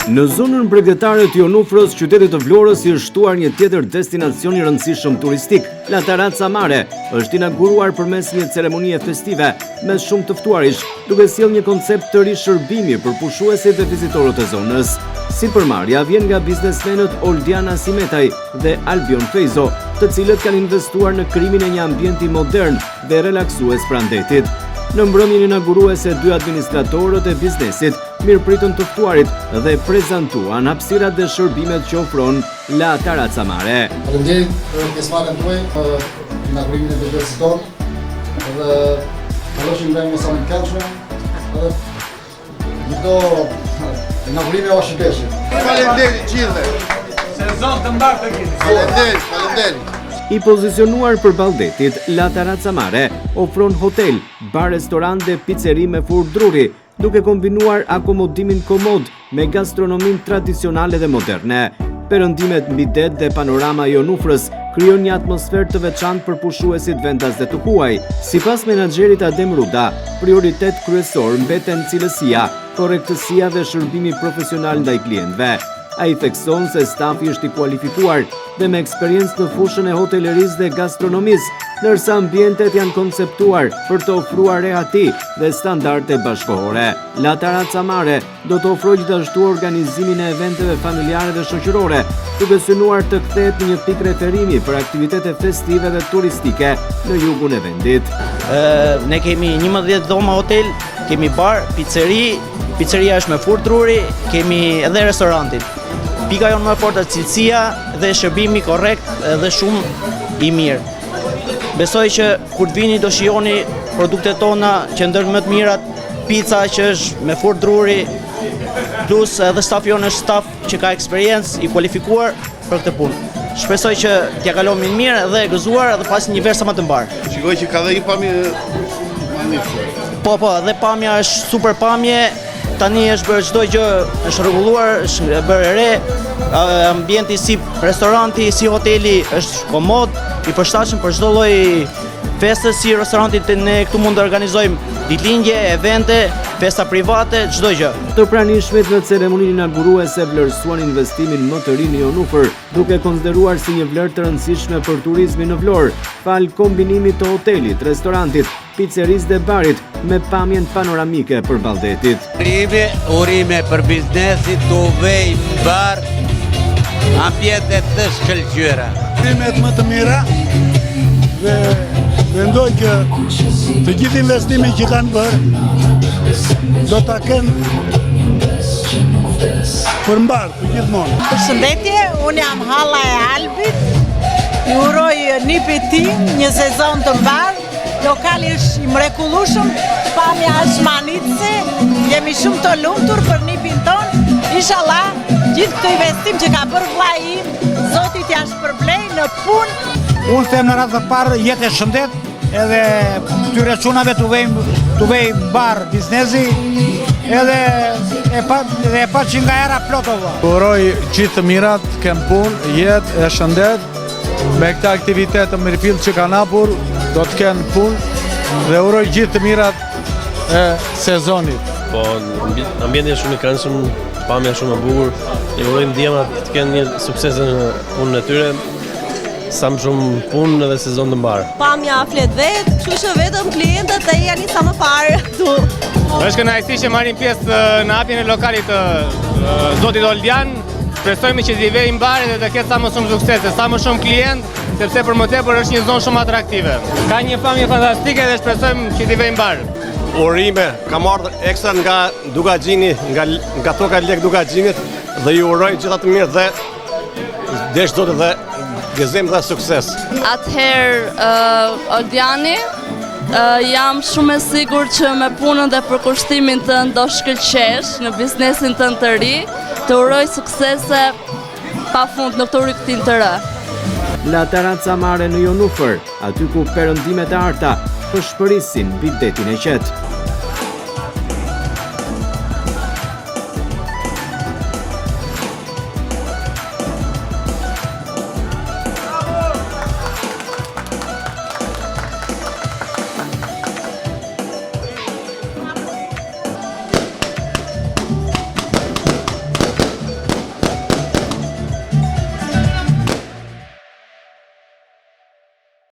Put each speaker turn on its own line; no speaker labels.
Në zonën bregdetare të Jonufrës, qytetit të Vlorës i është shtuar një tjetër destinacion i rëndësishëm turistik. La Taraca Mare është inauguruar përmes një ceremonie festive me shumë të ftuarish, duke sjellë një koncept të ri shërbimi për pushuesit dhe vizitorët e zonës. Sipërmarrja vjen nga biznesmenët Oldiana Simetaj dhe Albion Fejzo, të cilët kanë investuar në krijimin e një ambienti modern dhe relaksues pranë detit. Në mbrëmjen inauguruese, dy administratorët e biznesit mirëpritën të ftuarit dhe prezantuan hapësirat dhe shërbimet që ofron La Taraca Mare.
Faleminderit për pjesëmarrjen tuaj në inaugurimin e biznesit tonë dhe kalojmë në një samë të këndshme dhe do inaugurimi o shëndeshi.
Faleminderit gjithëve.
Sezon të mbarë të keni.
Faleminderit.
I pozicionuar përballë detit, La Taraca Mare ofron hotel, bar, restorant dhe pizzeri me furrë druri, duke kombinuar akomodimin komod me gastronomin tradicionale dhe moderne. Perëndimet mbi det dhe panorama e Jonufrës krijon një atmosferë të veçantë për pushuesit vendas dhe të huaj. Sipas menaxherit Adem Ruda, prioritet kryesor mbeten cilësia, korrektësia dhe shërbimi profesional ndaj klientëve. Ai thekson se stafi është i kualifikuar dhe me eksperiencë në fushën e hotelerisë dhe gastronomisë, ndërsa ambientet janë konceptuar për të ofruar rehati dhe standarde bashkëkohore. La Taraca Mare do të ofrojë gjithashtu organizimin e eventeve familjare dhe shoqërore, duke synuar të kthehet në një pikë referimi për aktivitete festive dhe turistike në jugun e vendit.
Ne kemi 11 dhoma hotel, kemi bar, pizzeria është me furrë druri, kemi edhe restorantin. Pika jonë më e fortë është cilësia dhe shërbimi korrekt dhe shumë i mirë. Besoj që kur të vini do shijoni produktet tona që ndër më të mirat, pizza që është me furrë druri, plus edhe stafi jonë është staf që ka eksperiencë i kualifikuar për këtë punë. Shpresoj që t'ja kalojmë mirë dhe gëzuar dhe pas një verë sa më të mbarë.
Shikoj që ka dhe një pamje magnifique.
Po, dhe pamja është super pamje. Tani është bërë çdo gjë, është rregulluar, është bërë re, ambienti si restoranti, si hoteli është komod, i përshtatshëm për çdo lloj feste, si restoranti ne këtu mund të organizojmë ditëlindje, evente, festa private, çdo gjë.
Të pranishmit në ceremoninë inauguruese vlerësuan investimin më të ri në Jonufër, duke konsideruar si një vlerë të rëndësishme për turizmin në Vlorë, fal kombinimit të hotelit, restorantit, pizzeris dhe barit me pamjen panoramike për baldetit.
Urime për biznesit të vej mbar, ambjentet të shkëlqyera.
Urimet më të mira dhe mendoj që të gjithë investimin që kanë bërë do ta kenë përmbar të gjithmonë.
Përshëndetje, unë jam Halla e Albit. Ju uroj nipit tim një sezon të mbarë. Lokali është i mrekullueshëm, pamja është manitse, jemi shumë të lumtur për nipin ton. Inshallah, gjithë këtë investim që ka bërë vllai im, Zoti t'ia shpërblej në punë.
Unë them në radhë të parë jetë e shëndet, edhe këtyre çunave të vej bar biznesi, edhe e pa që nga era plotova.
Uroj gjithë të mirat, kem punë, jetë e shëndet, me këta aktivitet të mirëfill që kanë hapur, do të kenë punë dhe uroj gjithë të mirat e sezonit.
Po, ambienti është shumë i këndshëm, pamja shumë e bukur. I urojmë ndjemat të kenë një sukses në punën e tyre, sa më shumë punë dhe sezon të mbarë.
Pamja flet vetë, kështu që vetëm klientët të janë sa më parë këtu.
Është kënaqësi që marrim pjesë në hapjen e lokalit të Zotit Oldian. Shpresojmë që t'i vejë mbarë dhe të ketë sa më shumë suksese, sa më shumë klient, sepse për më tepër është një zonë shumë atraktive. Ka një pamje fantastike dhe shpresojmë që t'i vejë mbarë.
Urime, kam ardhur ekstra nga Dugaxhini, nga toka lek Dugaxhinit dhe ju uroj gjitha të mirë dhe desh Zoti dhe gëzim dhe sukses.
Atëherë, Oldiani, jam shumë e sigurt që me punën dhe përkushtimin tënd do shkëlqesh në biznesin tënd të ri. Të uroj suksese pafund në këtë rikthim të re.
La Taraca Mare në Jonufër, aty ku perëndimet e arta përshpërisin mbi detin e qetë.